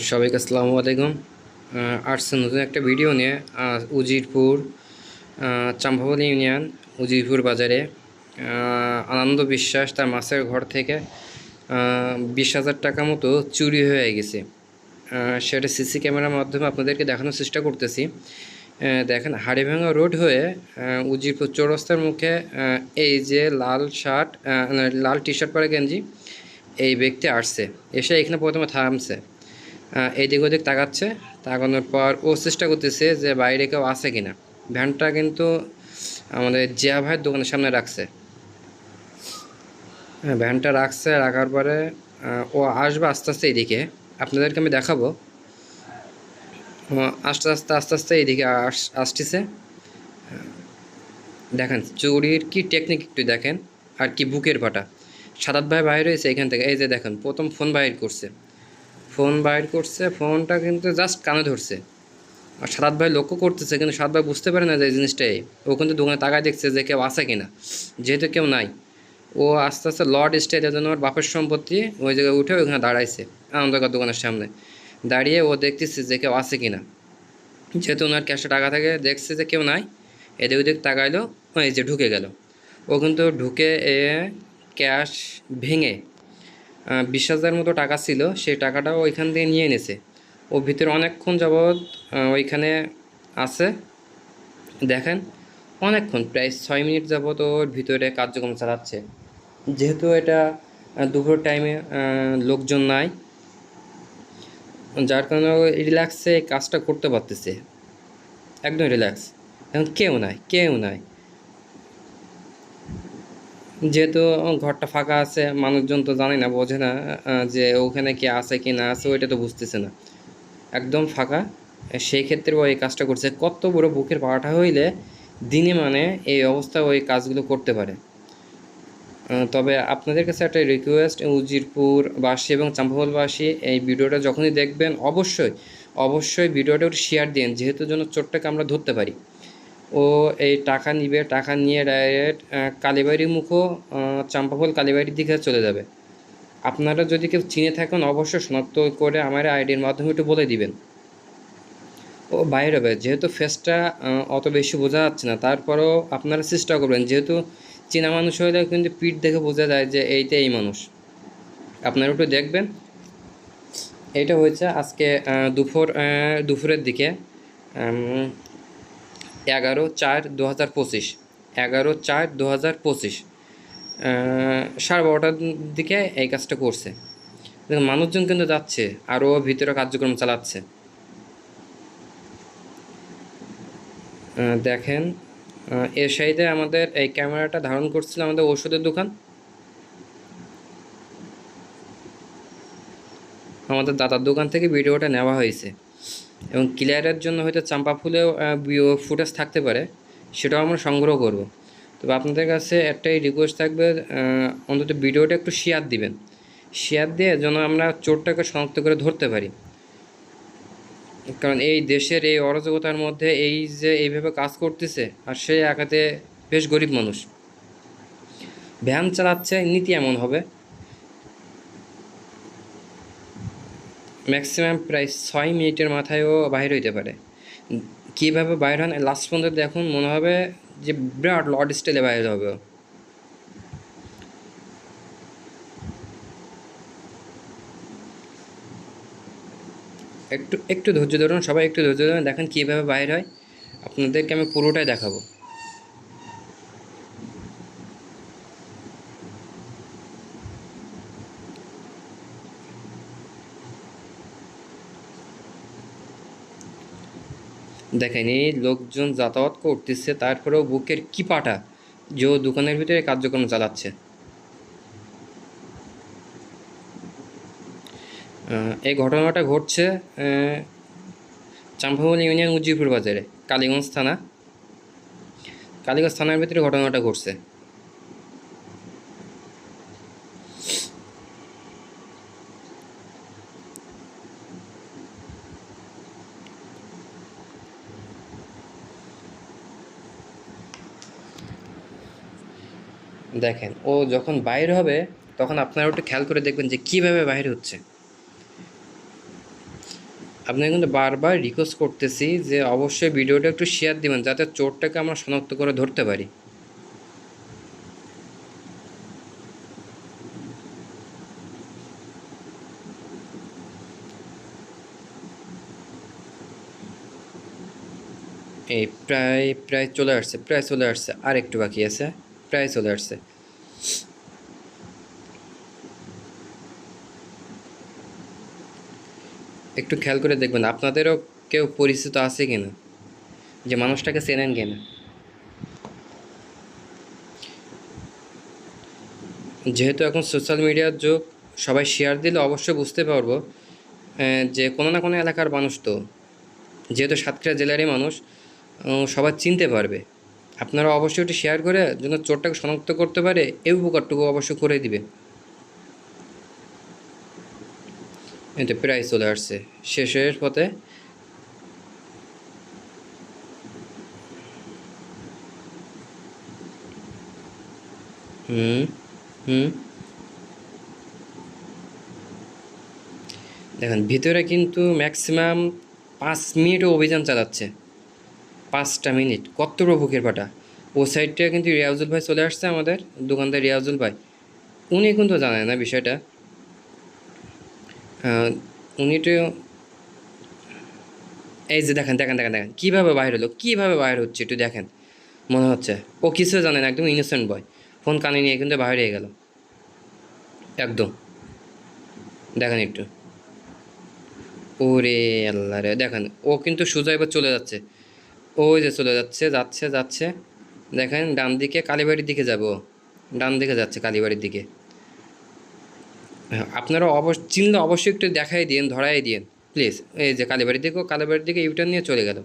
সবাইকে আসসালামু আলাইকুম। আসছে নতুন একটা ভিডিও নিয়ে। উজিরপুর চাম্পাবলী ইউনিয়ন উজিরপুর বাজারে আনন্দ বিশ্বাস তার মাছের ঘর থেকে 20,000 টাকা মতো চুরি হয়ে গেছে। সেটা সিসি ক্যামেরার মাধ্যমে আপনাদেরকে দেখানোর চেষ্টা করতেছি। দেখেন, হাড়িভাঙা রোড হয়ে উজিরপুর চৌরাস্তার মুখে এই যে লাল শার্ট, লাল টি শার্ট পরে গেঞ্জি এই ব্যক্তি আসছে, এসে এখানে প্রথমে থামছে। এদিক ওদিক তাকাচ্ছে, তাকানোর পর ও চেষ্টা করতেছে যে বাইরে কেউ আছে কিনা। ভ্যানটা কিন্তু আমাদের জিয়া ভাইয়ের দোকানের সামনে রাখছে। হ্যাঁ, ভ্যানটা রাখছে, রাখার পরে ও আসবে আস্তে আস্তে এইদিকে। আপনাদেরকে আমি দেখাবো। আস্তে আস্তে আস্তে আস্তে এইদিকে আসতেছে। দেখেন চুরির কি টেকনিক একটু দেখেন, আর কি বুকের ফাটা। সাদাত ভাই বাইর হয়েছে এখান থেকে, এই যে দেখেন প্রথম ফোন বাইর করছে। ফোনটা কিন্তু জাস্ট কানে ধরছে। আর সারাত ভাই লক্ষ্য করতেছে, কিন্তু সারাত ভাই বুঝতে পারে না যে এই জিনিসটাই। ও কিন্তু দোকানে তাকায় দেখছে যে কেউ আছে কিনা। যেহেতু কেউ নাই, ও আস্তে আস্তে লর্ড স্টেজের জন্য ওর বাপের সম্পত্তি ওই জায়গায় উঠে ওইখানে দাঁড়াইছে আনন্দকার দোকানের সামনে। দাঁড়িয়ে ও দেখতেছে যে কেউ আছে কিনা। যেহেতু ওনার ক্যাশে টাকা থাকে, দেখছে যে কেউ নাই, এদিক ওদিক তাকাইলো, এই যে ঢুকে গেল। ও কিন্তু ঢুকে ক্যাশ ভেঙে 20,000 মতো টাকা ছিল, সেই টাকাটাও ওইখান দিয়ে নিয়ে এনেছে। ও ভিতরে অনেকক্ষণ যাবৎ ওইখানে আছে। দেখেন, অনেকক্ষণ প্রায় 6 মিনিট যাবৎ ওর ভিতরে কার্যক্রম চালাচ্ছে। যেহেতু এটা দুপুর টাইমে লোকজন নাই, যার কারণে ও রিল্যাক্সে কাজটা করতে পারতেছে, একদম রিল্যাক্স। এখন কেউ নাই। যেহেতু ঘরটা ফাঁকা আছে, মানুষজন তো জানে না, বোঝে না যে ওখানে কে আছে কি না আছে, ওইটা তো বুঝতেছে না। একদম ফাঁকা। সেই ক্ষেত্রে ও এই কাজটা করছে। কত বড় বুকের পাড়াটা হইলে দিনে মানে এই অবস্থা ওই কাজগুলো করতে পারে। তবে আপনাদের কাছে একটা রিকোয়েস্ট, উজিরপুরবাসী এবং চাম্পাবলবাসী এই ভিডিওটা যখনই দেখবেন অবশ্যই ভিডিওটা একটু শেয়ার দিন, যেহেতু যেন চোরটাকে আমরা ধরতে পারি। ও এই টাকা নিবে, টাকা নিয়ে ডাইরেক্ট কালীবাড়ি মুখো চাম্পাবল কালীবাড়ির দিকে চলে যাবে। আপনারা যদি কেউ চিনে থাকেন অবশ্যই শনাক্ত করে আমার আইডির মাধ্যমে একটু বলে দিবেন। ও বাইরে হবে, যেহেতু ফেসটা অত বেশি বোঝা যাচ্ছে না, তারপরেও আপনারা চেষ্টা করবেন, যেহেতু চেনা মানুষ হলে কিন্তু পিঠ দেখে বোঝা যায় যে এইটা এই মানুষ। আপনারা একটু দেখবেন। এটা হয়েছে আজকে দুপুরের দিকে, 11/4/2025, 11/4/2025 12:30টার দিকে এই কাজটা করছে। মানুষজন কিন্তু যাচ্ছে, আরও ভিতরে কার্যক্রম চালাচ্ছে। দেখেন, এর সাইডে আমাদের এই ক্যামেরাটা ধারণ করছিল আমাদের ওষুধের দোকান। আমাদের দাদার দোকান থেকে ভিডিওটা নেওয়া হয়েছে, এবং ক্লিয়ারের জন্য হয়তো চাম্পা ফুলেও ফুটেজ থাকতে পারে, সেটাও আমরা সংগ্রহ করব। তবে আপনাদের কাছে একটাই রিকোয়েস্ট থাকবে, অন্তত ভিডিওটা একটু শেয়ার দিবেন। শেয়ার দিয়ে যেন আমরা চোরটাকে শনাক্ত করে ধরতে পারি। কারণ এই দেশের এই অরাজকতার মধ্যে এই যে এইভাবে কাজ করতেছে, আর সে একাতে বেশ গরিব মানুষ, ভ্যান চালাচ্ছে, নীতি এমন হবে। ম্যাক্সিমাম প্রায় 6 মিনিটের মাথায়ও বাইরে হইতে পারে। কীভাবে বাইর হন লাস্ট পর্যন্ত দেখুন, মনে হবে যে বিরাট লর্ড স্টাইলে বাইরে হবে। একটু একটু ধৈর্য ধরুন, সবাই একটু ধৈর্য ধরুন, দেখেন কীভাবে বাইর হয়। আপনাদেরকে আমি পুরোটাই দেখাবো। দেখেন, এই লোকজন যাতায়াত করতেছে, তারপরেও বুকের কি পাটা যে ও দোকানের ভিতরে কার্যক্রম চালাচ্ছে। এই ঘটনাটা ঘটছে চাম্পাবলী ইউনিয়ন উজিরপুর বাজারে, কালীগঞ্জ থানার ভিতরে ঘটনাটা ঘটছে। দেখেন, ও যখন বাইর হবে তখন আপনারা একটু খেয়াল করে দেখবেন যে কীভাবে বাইর হচ্ছে। আপনাকে কিন্তু বারবার রিকোয়েস্ট করতেছি যে অবশ্যই ভিডিওটা একটু শেয়ার দিবেন, যাতে চোরটাকে আমরা শনাক্ত করে ধরতে পারি। এই প্রায় প্রায় চলে আসছে, প্রায় চলে আসছে, আর একটু বাকি আছে, প্রায় চলে আসছে। একটু খেয়াল করে দেখবেন আপনাদেরও কেউ পরিচিত আছে কিনা, যে মানুষটাকে চেনেন কিনা। যেহেতু এখন সোশ্যাল মিডিয়ার যুগ, সবাই শেয়ার দিলে অবশ্যই বুঝতে পারবো যে কোনো না কোনো এলাকার মানুষ তো, যেহেতু সাতক্ষীরা জেলারই মানুষ, সবাই চিনতে পারবে। আপনারা অবশ্যই একটু শেয়ার করে যেন চোরটাকে শনাক্ত করতে পারে এই উপকারটুকু অবশ্যই করে দিবে। এতে প্রায় চলে আসছে, শেষের পথে। হুম হুম দেখেন ভিতরে কিন্তু ম্যাক্সিমাম 5 মিনিটও অভিযান চালাচ্ছে। 5টা মিনিট, কত বড় বুকের পাটা। ও সাইডটা কিন্তু রিয়াজুল ভাই চলে আসছে, আমাদের দোকানদার রিয়াজুল ভাই। উনি কিন্তু জানেন না বিষয়টা। উনি তো এই যে দেখেন দেখেন দেখেন দেখেন কীভাবে বাইর হলো, কীভাবে বাইর হচ্ছে একটু দেখেন। মনে হচ্ছে ও কিছু জানেন, একদম ইনোসেন্ট বয়। ফোন কানে নিয়ে কিন্তু বাইরে হয়ে গেল একদম। দেখেন একটু, ওরে আল্লাহ রে, দেখেন ও কিন্তু সোজা এবার চলে যাচ্ছে। ওই যে চলে যাচ্ছে, যাচ্ছে যাচ্ছে। দেখেন ডান দিকে কালীবাড়ির দিকে যাব, ডান দিকে যাচ্ছে কালীবাড়ির দিকে। হ্যাঁ, আপনারা চিনলে অবশ্যই একটু দেখাই দিন, ধরাই দিন প্লিজ। এই যে কালীবাড়ির দিকে, কালীবাড়ির দিকে ইউটার্ন নিয়ে চলে গেল।